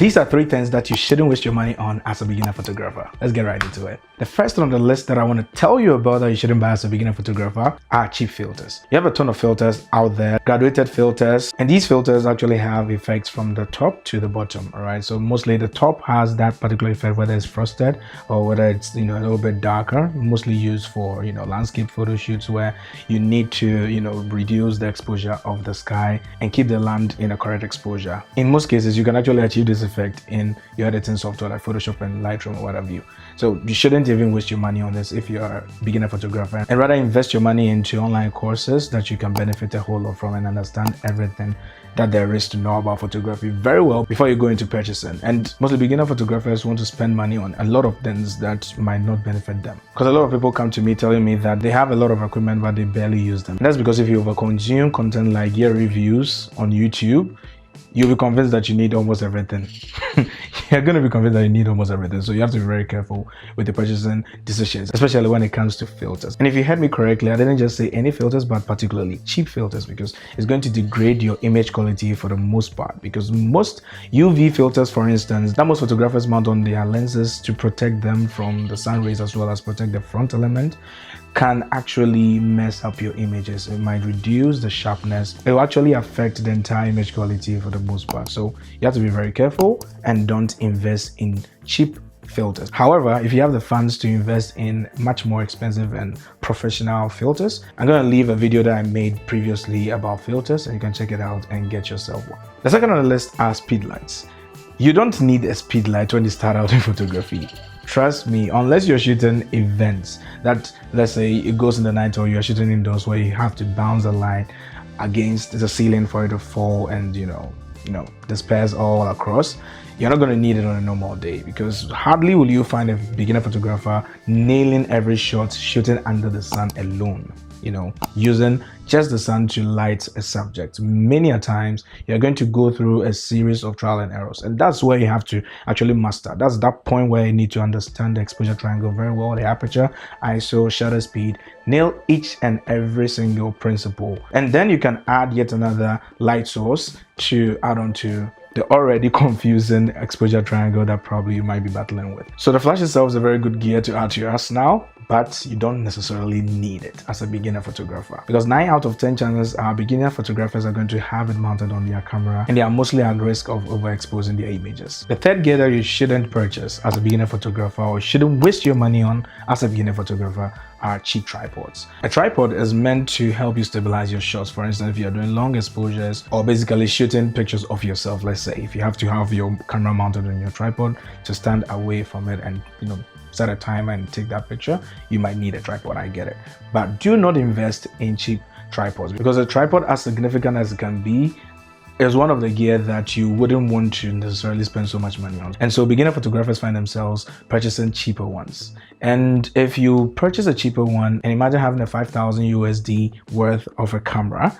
These are 3 things that you shouldn't waste your money on as a beginner photographer. Let's get right into it. The first on the list that I want to tell you about that you shouldn't buy as a beginner photographer are cheap filters. You have a ton of filters out there, graduated filters, and these filters actually have effects from the top to the bottom. All right, so mostly the top has that particular effect, whether it's frosted or whether it's a little bit darker, mostly used for landscape photo shoots where you need to reduce the exposure of the sky and keep the land in a correct exposure. In most cases, you can actually achieve this effect in your editing software like Photoshop and Lightroom or what have you. So you shouldn't even waste your money on this if you're a beginner photographer, and rather invest your money into online courses that you can benefit a whole lot from and understand everything that there is to know about photography very well before you go into purchasing. And mostly beginner photographers want to spend money on a lot of things that might not benefit them, because a lot of people come to me telling me that they have a lot of equipment but they barely use them. And that's because if you overconsume content like gear reviews on YouTube, you'll be convinced that you need almost everything. You're going to be convinced that you need almost everything. So you have to be very careful with the purchasing decisions, especially when it comes to filters. And if you heard me correctly, I didn't just say any filters, but particularly cheap filters, because it's going to degrade your image quality for the most part. Because most UV filters, for instance, that most photographers mount on their lenses to protect them from the sun rays as well as protect the front element, can actually mess up your images. It might reduce the sharpness. It will actually affect the entire image quality for the most part. So you have to be very careful and don't invest in cheap filters. However, if you have the funds to invest in much more expensive and professional filters, I'm going to leave a video that I made previously about filters, and you can check it out and get yourself one. The second on the list are speedlights. You don't need a speedlight when you start out in photography. Trust me, unless you're shooting events that, let's say, it goes in the night, or you're shooting indoors where you have to bounce the light against the ceiling for it to fall and disperse all across, you're not going to need it on a normal day, because hardly will you find a beginner photographer nailing every shot shooting under the sun alone, using just the sun to light a subject. Many a times you're going to go through a series of trial and errors, and that's where you have to actually master. That's that point where you need to understand the exposure triangle very well, the aperture, ISO, shutter speed, nail each and every single principle, and then you can add yet another light source to add on to the already confusing exposure triangle that probably you might be battling with. So the flash itself is a very good gear to add to your arsenal, but you don't necessarily need it as a beginner photographer, because 9 out of 10 chances are beginner photographers are going to have it mounted on their camera, and they are mostly at risk of overexposing their images. The third gear that you shouldn't purchase as a beginner photographer, or shouldn't waste your money on as a beginner photographer, are cheap tripods. A tripod is meant to help you stabilize your shots. For instance, if you're doing long exposures or basically shooting pictures of yourself, let's say, if you have to have your camera mounted on your tripod to stand away from it and set a timer and take that picture, you might need a tripod. I get it, but do not invest in cheap tripods, because a tripod, as significant as it can be, is one of the gear that you wouldn't want to necessarily spend so much money on. And so beginner photographers find themselves purchasing cheaper ones. And if you purchase a cheaper one, and imagine having a 5,000 USD worth of a camera,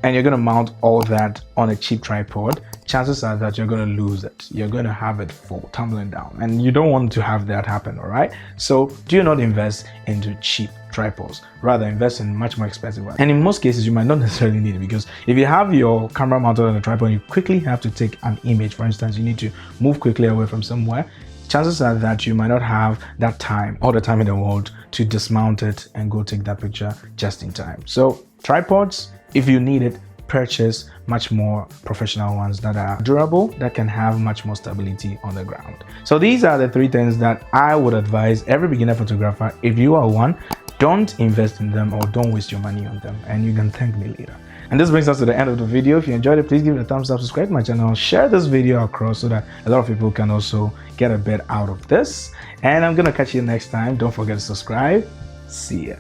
and you're going to mount all that on a cheap tripod, chances are that you're going to lose it. You're going to have it fall tumbling down, and you don't want to have that happen. All right, so do not invest into cheap tripods, rather invest in much more expensive ones. And in most cases you might not necessarily need it, because if you have your camera mounted on a tripod, you quickly have to take an image. For instance, you need to move quickly away from somewhere, chances are that you might not have that time, all the time in the world, to dismount it and go take that picture just in time. So tripods, if you need it, purchase much more professional ones that are durable, that can have much more stability on the ground. So these are the 3 things that I would advise every beginner photographer. If you are one, don't invest in them, or don't waste your money on them, and you can thank me later. And this brings us to the end of the video. If you enjoyed it, please give it a thumbs up, subscribe to my channel, share this video across so that a lot of people can also get a bit out of this. And I'm gonna catch you next time. Don't forget to subscribe. See ya.